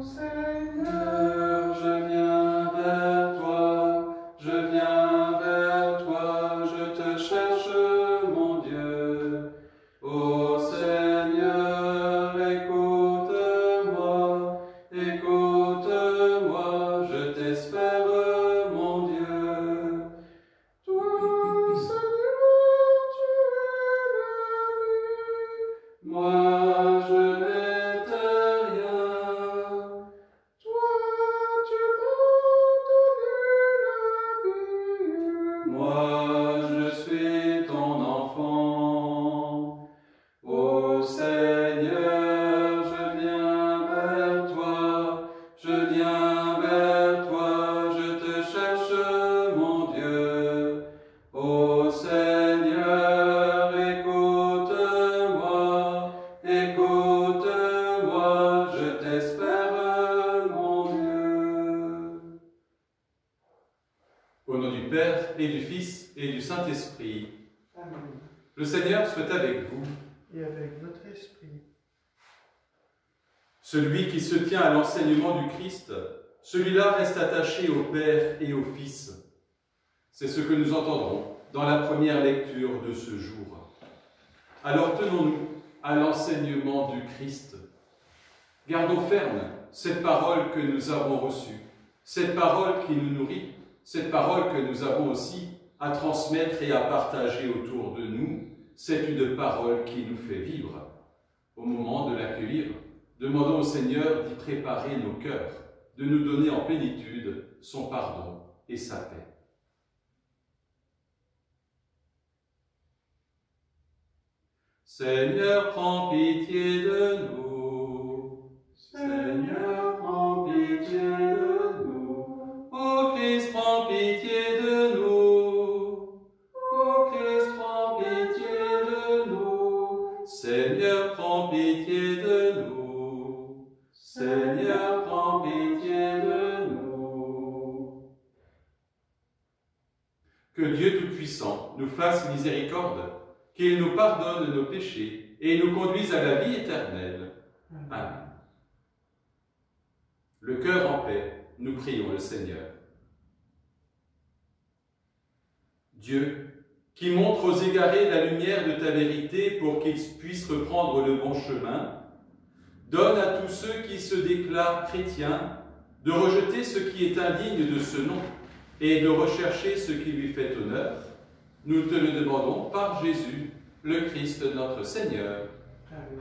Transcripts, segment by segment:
Seigneur, je viens vers toi, je te cherche, mon Dieu. Ô Seigneur, écoute-moi, je t'espère, mon Dieu. Toi, Seigneur, tu es la vie, moi je n'étais rien. Toi, tu m'as donné la vie, moi je suis ton enfant. Ô Seigneur, je viens vers toi, je te cherche, mon Dieu. Ô Seigneur, écoute-moi, je t'espère, mon Dieu. Au nom du Père et du Fils et du Saint-Esprit, Amen. le Seigneur soit avec vous. Et avec votre esprit. Celui qui se tient à l'enseignement du Christ, celui-là reste attaché au Père et au Fils. C'est ce que nous entendrons dans la première lecture de ce jour. Alors tenons-nous à l'enseignement du Christ. Gardons ferme cette parole que nous avons reçue, cette parole qui nous nourrit, cette parole que nous avons aussi à transmettre et à partager autour de nous. C'est une parole qui nous fait vivre. Au moment de l'accueillir, demandons au Seigneur d'y préparer nos cœurs, de nous donner en plénitude son pardon et sa paix. Seigneur, prends pitié de nous. Seigneur, prends pitié de nous. Ô Christ, prends pitié de nous. Ô Christ, prends pitié de nous. Seigneur, prends pitié de nous. Seigneur, prends pitié de nous. Que Dieu Tout-Puissant nous fasse miséricorde, qu'il nous pardonne nos péchés et nous conduise à la vie éternelle. Amen. Le cœur en paix, nous prions le Seigneur. Dieu, qui montre aux égarés la lumière de ta vérité pour qu'ils puissent reprendre le bon chemin, donne à tous ceux qui se déclarent chrétiens de rejeter ce qui est indigne de ce nom et de rechercher ce qui lui fait honneur. Nous te le demandons par Jésus, le Christ notre Seigneur. Amen.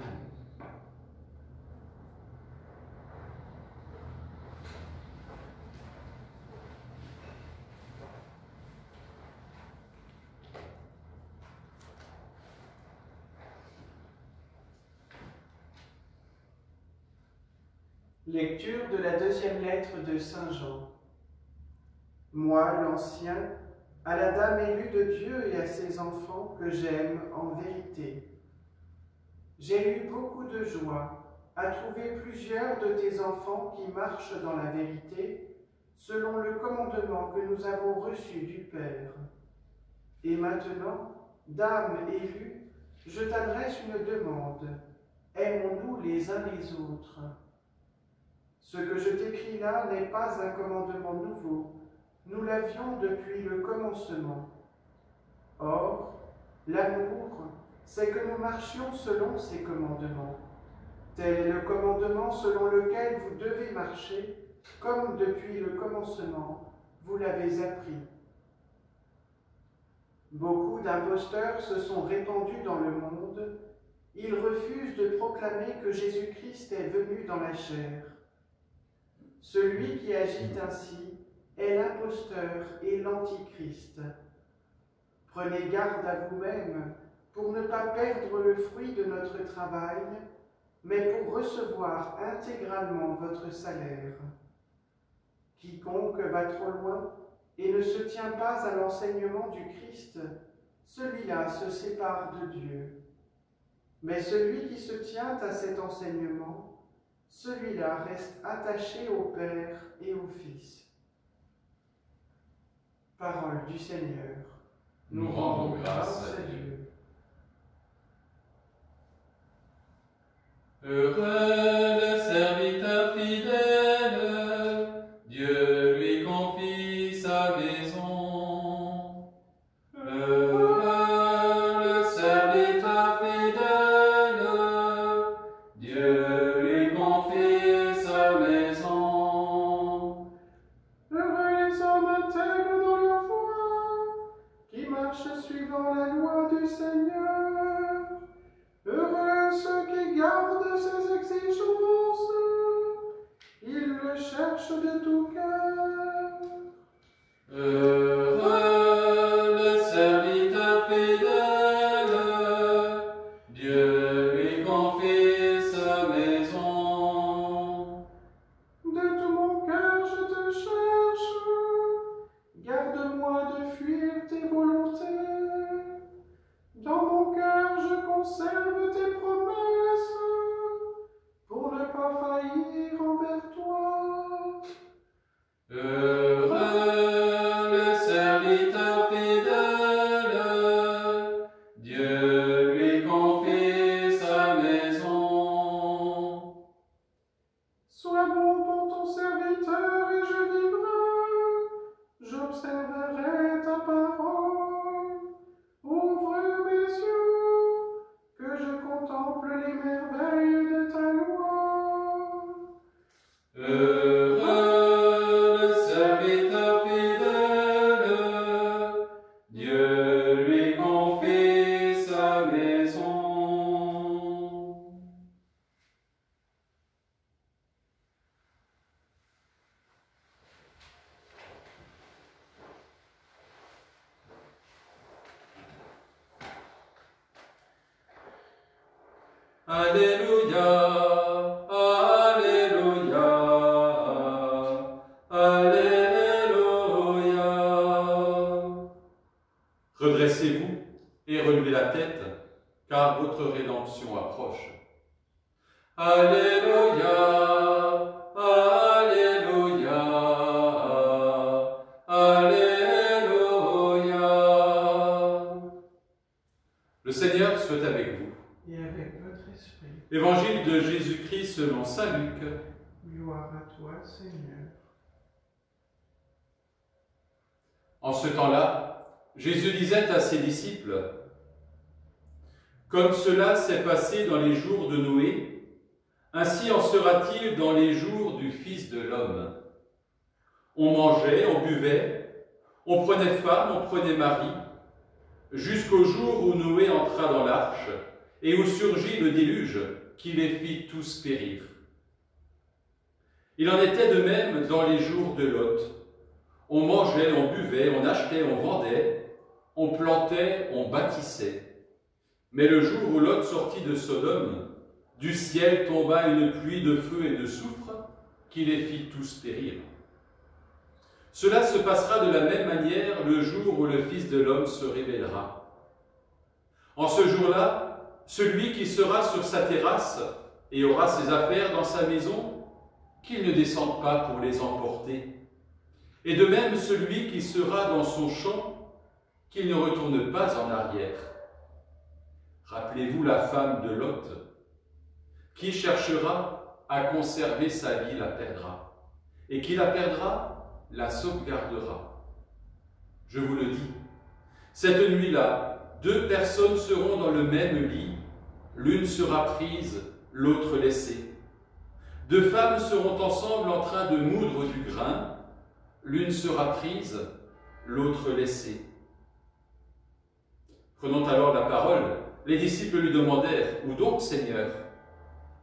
Lecture de la deuxième lettre de Saint Jean. Moi, l'Ancien, à la Dame élue de Dieu et à ses enfants que j'aime en vérité. J'ai eu beaucoup de joie à trouver plusieurs de tes enfants qui marchent dans la vérité, selon le commandement que nous avons reçu du Père. Et maintenant, Dame élue, je t'adresse une demande. Aimons-nous les uns les autres. Ce que je t'écris là n'est pas un commandement nouveau. Nous l'avions depuis le commencement. Or, l'amour, c'est que nous marchions selon ses commandements. Tel est le commandement selon lequel vous devez marcher, comme depuis le commencement, vous l'avez appris. Beaucoup d'imposteurs se sont répandus dans le monde. Ils refusent de proclamer que Jésus-Christ est venu dans la chair. Celui qui agit ainsi est l'imposteur et l'antichrist. Prenez garde à vous-même pour ne pas perdre le fruit de notre travail, mais pour recevoir intégralement votre salaire. Quiconque va trop loin et ne se tient pas à l'enseignement du Christ, celui-là se sépare de Dieu. Mais celui qui se tient à cet enseignement, celui-là reste attaché au Père et au Fils. Parole du Seigneur. Nous rendons grâce à Dieu. Heureux le serviteur fidèle cherche de tout cœur. Heureux le serviteur fidèle, Dieu lui confie sa maison. De tout mon cœur je te cherche, garde-moi de fuir tes volontés. Dans mon cœur je conserve tes promesses, pour ne pas faillir envers toi. Heureux le serviteur fidèle, Dieu lui confie sa maison. Sois bon pour ton serviteur et je vivrai, j'observerai ta parole. Ouvre mes yeux, que je contemple les merveilles de ta loi. Heureux le serviteur fidèle, Dieu lui confie sa maison. Alléluia, Alléluia, Alléluia. Redressez-vous et relevez la tête, car votre rédemption approche. Alléluia, Alléluia, Alléluia. Le Seigneur soit avec vous. Et avec votre esprit, Évangile de Jésus-Christ selon saint Luc. gloire à toi, Seigneur. En ce temps-là, Jésus disait à ses disciples, « Comme cela s'est passé dans les jours de Noé, ainsi en sera-t-il dans les jours du Fils de l'homme. On mangeait, on buvait, on prenait femme, on prenait mari, jusqu'au jour où Noé entra dans l'arche et où surgit le déluge qui les fit tous périr. Il en était de même dans les jours de Lot. On mangeait, on buvait, on achetait, on vendait, on plantait, on bâtissait. Mais le jour où Lot sortit de Sodome, du ciel tomba une pluie de feu et de soufre qui les fit tous périr. Cela se passera de la même manière le jour où le Fils de l'homme se révélera. En ce jour-là, celui qui sera sur sa terrasse et aura ses affaires dans sa maison, qu'il ne descende pas pour les emporter. Et de même celui qui sera dans son champ, qu'il ne retourne pas en arrière. Rappelez-vous la femme de Lot. Qui cherchera à conserver sa vie la perdra, et qui la perdra la sauvegardera. Je vous le dis, cette nuit-là, 2 personnes seront dans le même lit, l'une sera prise, l'autre laissée. 2 femmes seront ensemble en train de moudre du grain, l'une sera prise, l'autre laissée. Prenant alors la parole, les disciples lui demandèrent, « Où donc, Seigneur ?»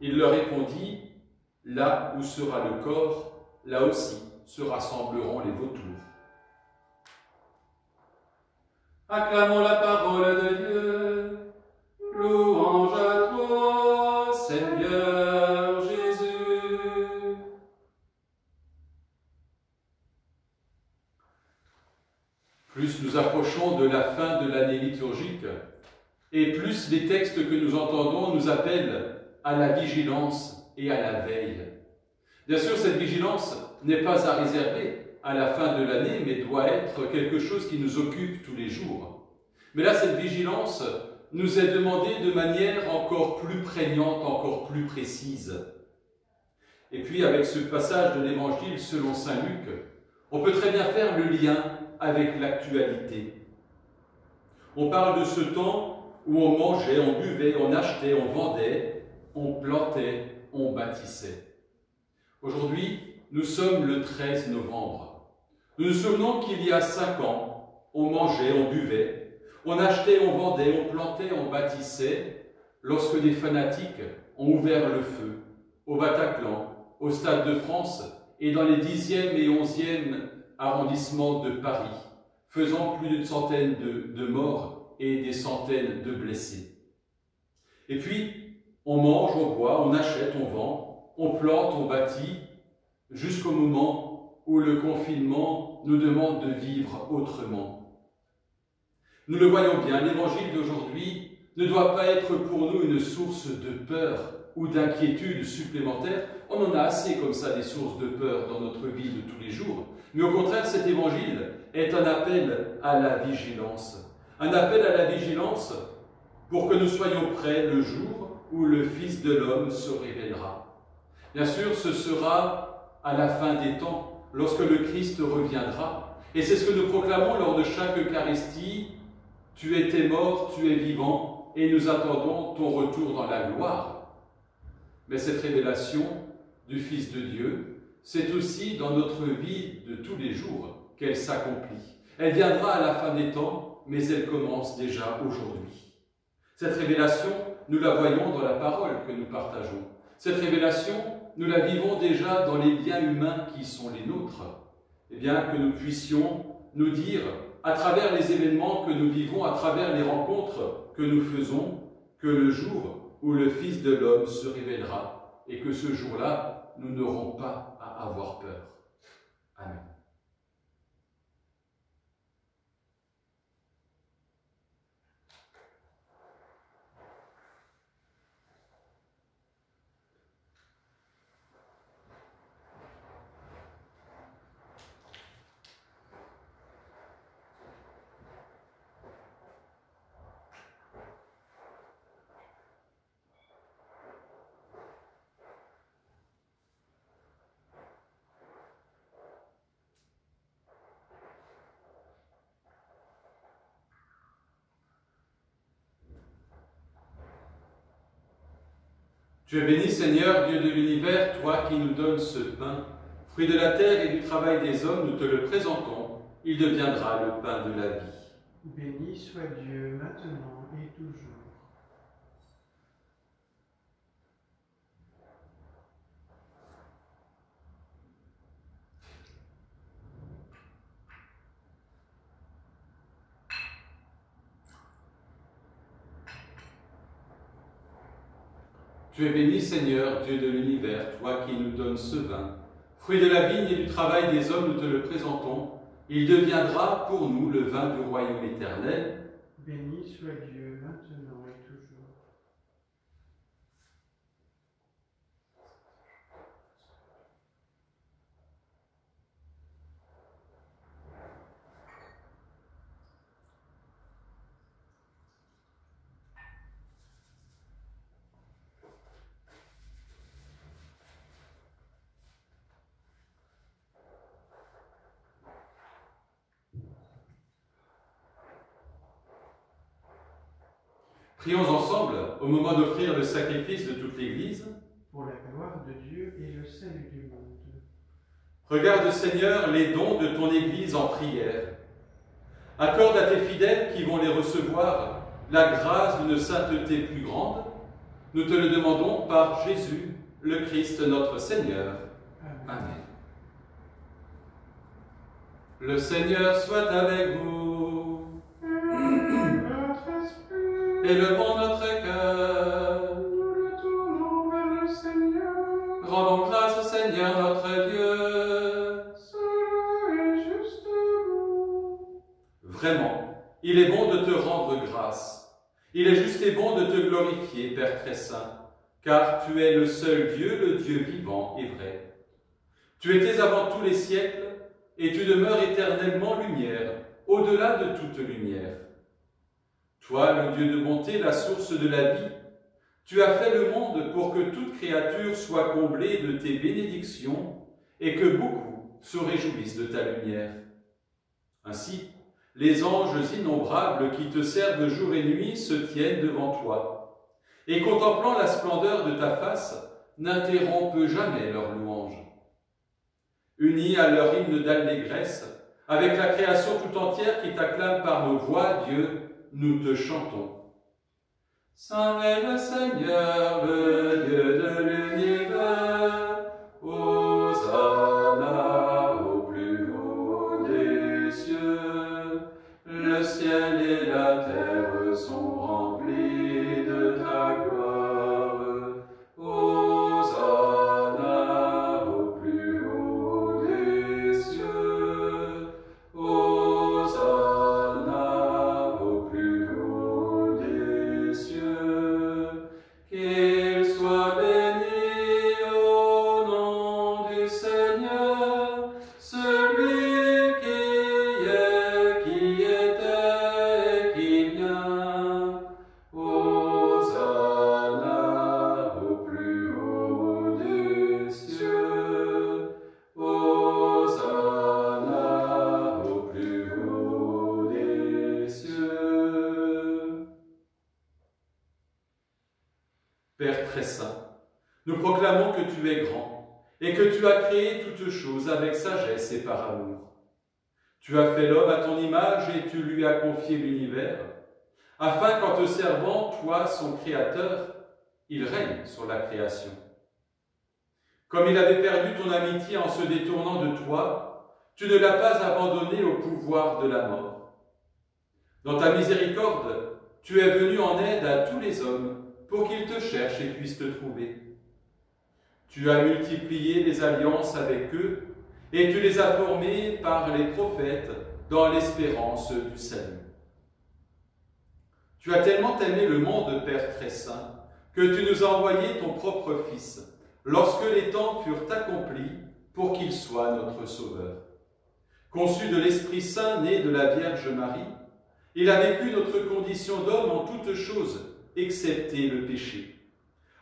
Il leur répondit, « Là où sera le corps, là aussi se rassembleront les vautours. » Acclamons la parole de Dieu. Louange à toi, Seigneur Jésus. Plus nous approchons de la fin de l'année liturgique, et plus les textes que nous entendons nous appellent à la vigilance et à la veille. Bien sûr, cette vigilance n'est pas à réserver à la fin de l'année, mais doit être quelque chose qui nous occupe tous les jours. Mais là, cette vigilance nous est demandée de manière encore plus prégnante, encore plus précise. Et puis, avec ce passage de l'Évangile selon saint Luc, on peut très bien faire le lien avec l'actualité. On parle de ce temps où on mangeait, on buvait, on achetait, on vendait, on plantait, on bâtissait. Aujourd'hui, nous sommes le 13 novembre. Nous nous souvenons qu'il y a 5 ans, on mangeait, on buvait, on achetait, on vendait, on plantait, on bâtissait, lorsque des fanatiques ont ouvert le feu au Bataclan, au Stade de France et dans les 10e et 11e arrondissements de Paris, faisant plus d'une centaine de morts et des centaines de blessés. Et puis, on mange, on boit, on achète, on vend, on plante, on bâtit, jusqu'au moment où le confinement nous demande de vivre autrement. Nous le voyons bien, l'évangile d'aujourd'hui ne doit pas être pour nous une source de peur ou d'inquiétude supplémentaire. On en a assez comme ça des sources de peur dans notre vie de tous les jours. Mais au contraire, cet évangile est un appel à la vigilance. Un appel à la vigilance pour que nous soyons prêts le jour où le Fils de l'homme se révélera. Bien sûr, ce sera à la fin des temps, lorsque le Christ reviendra. Et c'est ce que nous proclamons lors de chaque Eucharistie. Tu étais mort, tu es vivant, et nous attendons ton retour dans la gloire. Mais cette révélation du Fils de Dieu, c'est aussi dans notre vie de tous les jours qu'elle s'accomplit. Elle viendra à la fin des temps, mais elle commence déjà aujourd'hui. Cette révélation, nous la voyons dans la parole que nous partageons. Cette révélation, nous la vivons déjà dans les liens humains qui sont les nôtres. Eh bien, que nous puissions nous dire, à travers les événements que nous vivons, à travers les rencontres que nous faisons, que le jour où le Fils de l'homme se révélera et que ce jour-là, nous n'aurons pas à avoir peur. Amen. Tu es béni, Seigneur, Dieu de l'univers, toi qui nous donnes ce pain, fruit de la terre et du travail des hommes, nous te le présentons, il deviendra le pain de la vie. Béni soit Dieu maintenant et toujours. Tu es béni, Seigneur, Dieu de l'univers, toi qui nous donnes ce vin. Fruit de la vigne et du travail des hommes, nous te le présentons. Il deviendra pour nous le vin du royaume éternel. Béni soit Dieu maintenant et toujours. Prions ensemble, au moment d'offrir le sacrifice de toute l'Église, Pour la gloire de Dieu et le salut du monde. regarde, Seigneur, les dons de ton Église en prière. Accorde à tes fidèles qui vont les recevoir la grâce d'une sainteté plus grande. Nous te le demandons par Jésus, le Christ notre Seigneur. Amen. Le Seigneur soit avec vous. Élevons notre cœur. Nous le tournons vers le Seigneur. Rendons grâce au Seigneur notre Dieu. Cela est juste vous. Vraiment, il est bon de te rendre grâce. Il est juste et bon de te glorifier, Père très saint, car tu es le seul Dieu, le Dieu vivant et vrai. Tu étais avant tous les siècles, et tu demeures éternellement lumière, au-delà de toute lumière. Toi, le Dieu de bonté, la source de la vie, tu as fait le monde pour que toute créature soit comblée de tes bénédictions et que beaucoup se réjouissent de ta lumière. Ainsi, les anges innombrables qui te servent jour et nuit se tiennent devant toi, et contemplant la splendeur de ta face, n'interrompent jamais leur louange. Unis à leur hymne d'allégresse, avec la création tout entière qui t'acclame par nos voix, Dieu, nous te chantons. Saint est le Seigneur, le Dieu de l'univers, Hosanna. Père très saint, nous proclamons que tu es grand et que tu as créé toutes choses avec sagesse et par amour. Tu as fait l'homme à ton image et tu lui as confié l'univers, afin qu'en te servant, toi, son Créateur, il règne sur la création. Comme il avait perdu ton amitié en se détournant de toi, tu ne l'as pas abandonné au pouvoir de la mort. Dans ta miséricorde, tu es venu en aide à tous les hommes pour qu'ils te cherchent et puissent te trouver. Tu as multiplié les alliances avec eux et tu les as formés par les prophètes dans l'espérance du salut. Tu as tellement aimé le monde, Père très saint, que tu nous as envoyé ton propre Fils, lorsque les temps furent accomplis, pour qu'il soit notre Sauveur. Conçu de l'Esprit Saint, né de la Vierge Marie, il a vécu notre condition d'homme en toutes choses, excepté le péché,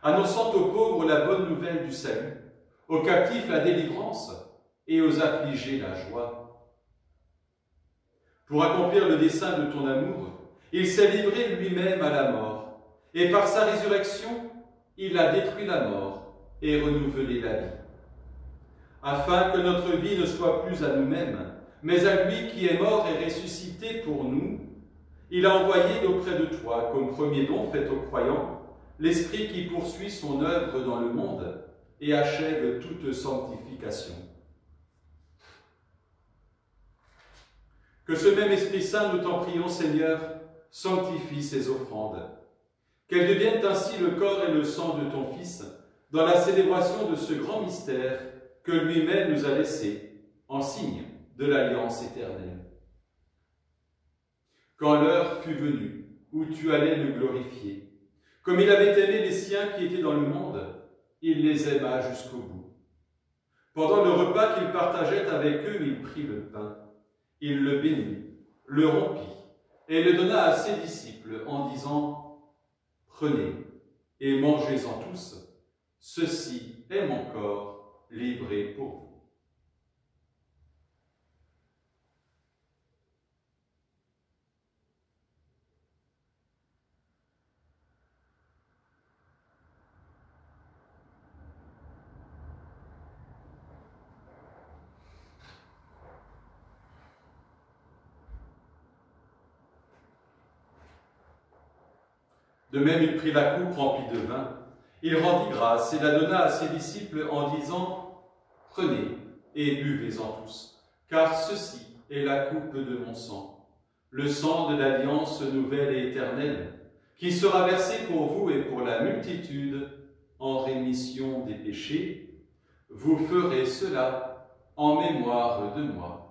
annonçant aux pauvres la bonne nouvelle du salut, aux captifs la délivrance et aux affligés la joie. Pour accomplir le dessein de ton amour, il s'est livré lui-même à la mort, et par sa résurrection, il a détruit la mort et renouvelé la vie. Afin que notre vie ne soit plus à nous-mêmes, mais à lui qui est mort et ressuscité pour nous, il a envoyé auprès de toi, comme premier don fait aux croyants, l'Esprit qui poursuit son œuvre dans le monde et achève toute sanctification. Que ce même Esprit Saint, nous t'en prions, Seigneur, sanctifie ces offrandes, qu'elles deviennent ainsi le corps et le sang de ton Fils, dans la célébration de ce grand mystère que lui-même nous a laissé, en signe de l'alliance éternelle. Quand l'heure fut venue où tu allais le glorifier, comme il avait aimé les siens qui étaient dans le monde, il les aima jusqu'au bout. Pendant le repas qu'il partageait avec eux, il prit le pain, il le bénit, le rompit et le donna à ses disciples en disant « Prenez et mangez-en tous, ceci est mon corps livré pour vous. » De même, il prit la coupe remplie de vin, il rendit grâce et la donna à ses disciples en disant « Prenez et buvez-en tous, car ceci est la coupe de mon sang, le sang de l'alliance nouvelle et éternelle, qui sera versé pour vous et pour la multitude en rémission des péchés. Vous ferez cela en mémoire de moi. »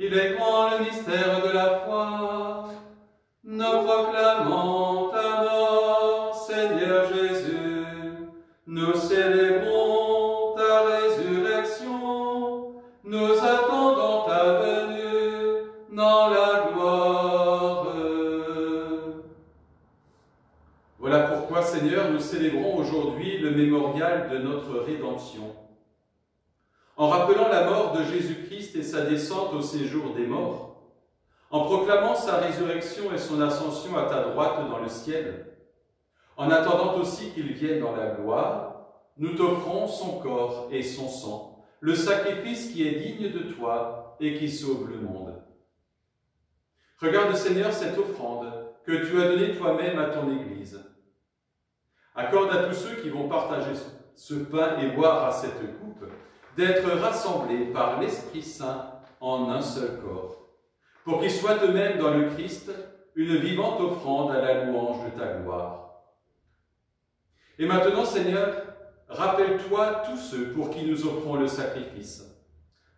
Il est grand le mystère de la foi. Nous proclamons ta mort, Seigneur Jésus. Nous célébrons ta résurrection. Nous attendons ta venue dans la gloire. Voilà pourquoi, Seigneur, nous célébrons aujourd'hui le mémorial de notre rédemption. En rappelant la mort de Jésus-Christ et sa descente au séjour des morts, en proclamant sa résurrection et son ascension à ta droite dans le ciel, en attendant aussi qu'il vienne dans la gloire, nous t'offrons son corps et son sang, le sacrifice qui est digne de toi et qui sauve le monde. Regarde, Seigneur, cette offrande que tu as donnée toi-même à ton Église. Accorde à tous ceux qui vont partager ce pain et boire à cette coupe d'être rassemblés par l'Esprit Saint en un seul corps, pour qu'ils soient eux-mêmes dans le Christ une vivante offrande à la louange de ta gloire. Et maintenant, Seigneur, rappelle-toi tous ceux pour qui nous offrons le sacrifice.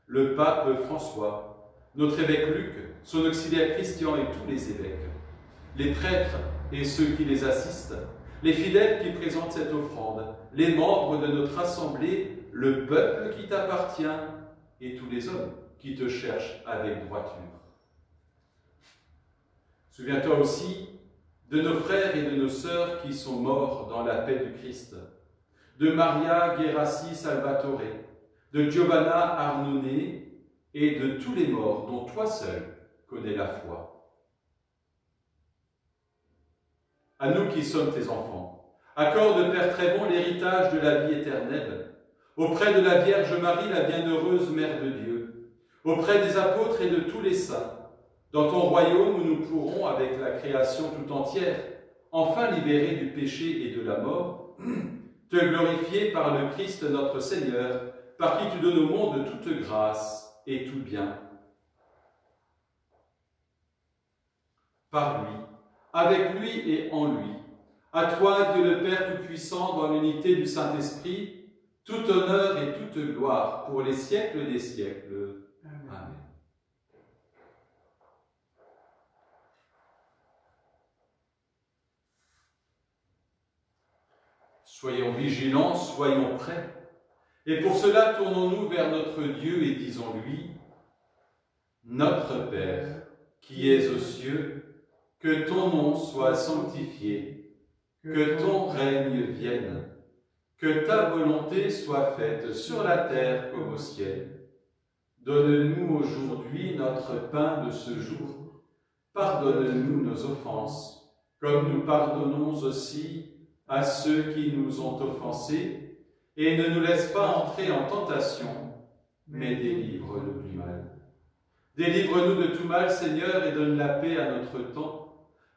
Le pape François, notre évêque Luc, son auxiliaire Christian et tous les évêques, les prêtres et ceux qui les assistent, les fidèles qui présentent cette offrande, les membres de notre assemblée le peuple qui t'appartient et tous les hommes qui te cherchent avec droiture. Souviens-toi aussi de nos frères et de nos sœurs qui sont morts dans la paix du Christ, de Maria Gerassi Salvatore, de Giovanna Arnone et de tous les morts dont toi seul connais la foi. À nous qui sommes tes enfants, accorde, Père très bon, l'héritage de la vie éternelle, auprès de la Vierge Marie, la bienheureuse Mère de Dieu, auprès des apôtres et de tous les saints, dans ton royaume où nous pourrons, avec la création tout entière, enfin libérés du péché et de la mort, te glorifier par le Christ notre Seigneur, par qui tu donnes au monde toute grâce et tout bien. Par lui, avec lui et en lui, à toi, Dieu le Père Tout-Puissant, dans l'unité du Saint-Esprit, tout honneur et toute gloire pour les siècles des siècles. Amen. Soyons vigilants, soyons prêts. Et pour cela, tournons-nous vers notre Dieu et disons-lui, Notre Père, qui es aux cieux, que ton nom soit sanctifié, que ton règne vienne, que ta volonté soit faite sur la terre comme au ciel. Donne-nous aujourd'hui notre pain de ce jour. Pardonne-nous nos offenses, comme nous pardonnons aussi à ceux qui nous ont offensés, et ne nous laisse pas entrer en tentation, mais délivre-nous du mal. Délivre-nous de tout mal, Seigneur, et donne la paix à notre temps.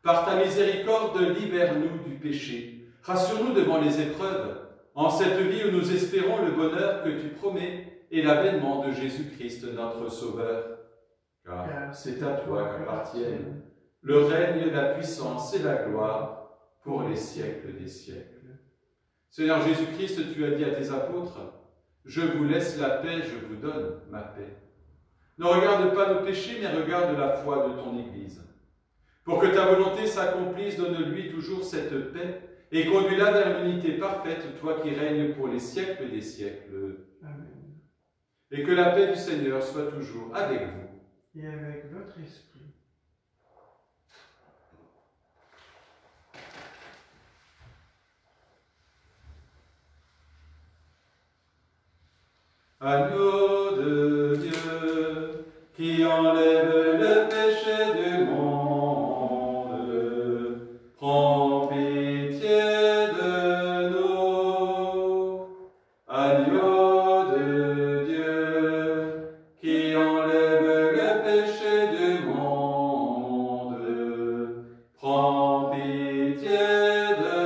Par ta miséricorde, libère-nous du péché. Rassure-nous devant les épreuves, en cette vie où nous espérons le bonheur que tu promets et l'avènement de Jésus-Christ, notre Sauveur. Car c'est à toi qu'appartiennent le règne, la puissance et la gloire pour les siècles des siècles. Seigneur Jésus-Christ, tu as dit à tes apôtres, « Je vous laisse la paix, je vous donne ma paix. » Ne regarde pas nos péchés, mais regarde la foi de ton Église. Pour que ta volonté s'accomplisse, donne-lui toujours cette paix et conduis-la vers l'unité parfaite, toi qui règnes pour les siècles des siècles. Amen. Et que la paix du Seigneur soit toujours avec vous. Et avec votre esprit. Agneau de Dieu, qui enlève le péché du monde, prends pitié de nous. Agneau de Dieu, qui enlève le péché du monde, prends pitié de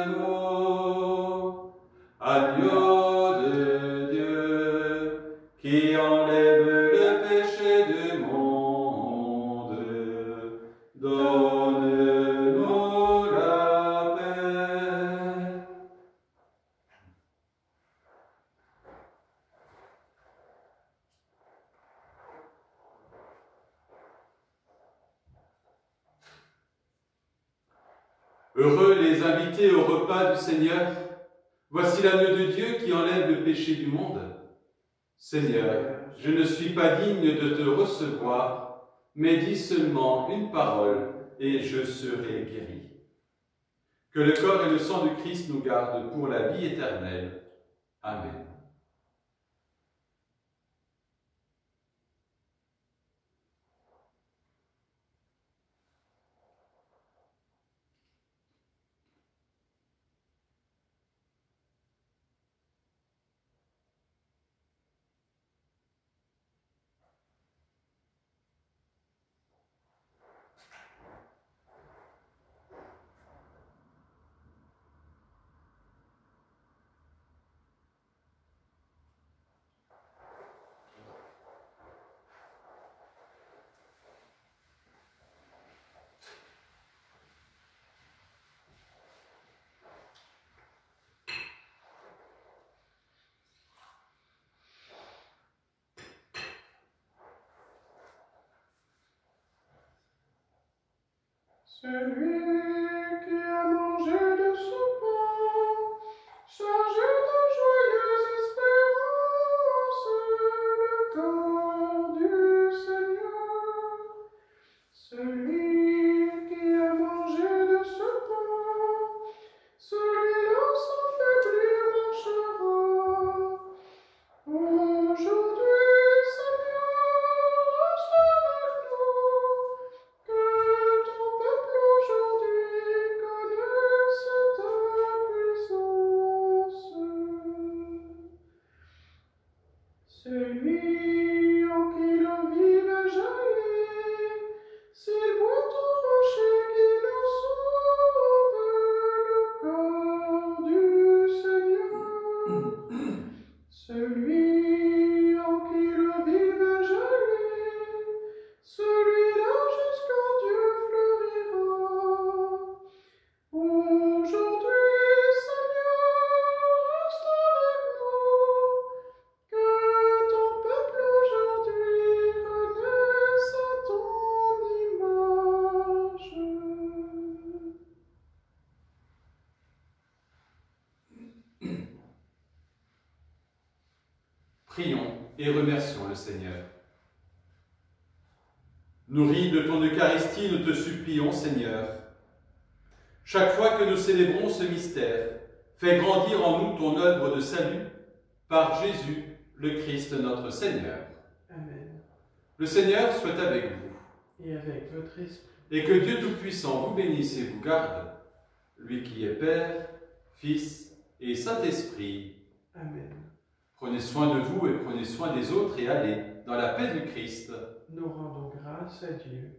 nous. Agneau de Dieu, qui enlève le péché du monde, donne-nous la paix. Heureux les invités au repas du Seigneur. Voici l'agneau de Dieu qui enlève le péché du monde. Seigneur, je ne suis pas digne de te recevoir, mais dis seulement une parole et je serai guéri. Que le corps et le sang du Christ nous gardent pour la vie éternelle. Amen. Celui qui a mangé de ce pain, chargé de joyeuse espérance, et remercions le Seigneur. Nourris de ton Eucharistie, nous te supplions, Seigneur. Chaque fois que nous célébrons ce mystère, fais grandir en nous ton œuvre de salut par Jésus, le Christ notre Seigneur. Amen. Le Seigneur soit avec vous. Et avec votre esprit. Et que Dieu Tout-Puissant vous bénisse et vous garde, lui qui est Père, Fils et Saint-Esprit. Amen. Prenez soin de vous et prenez soin des autres et allez dans la paix du Christ. Nous rendons grâce à Dieu.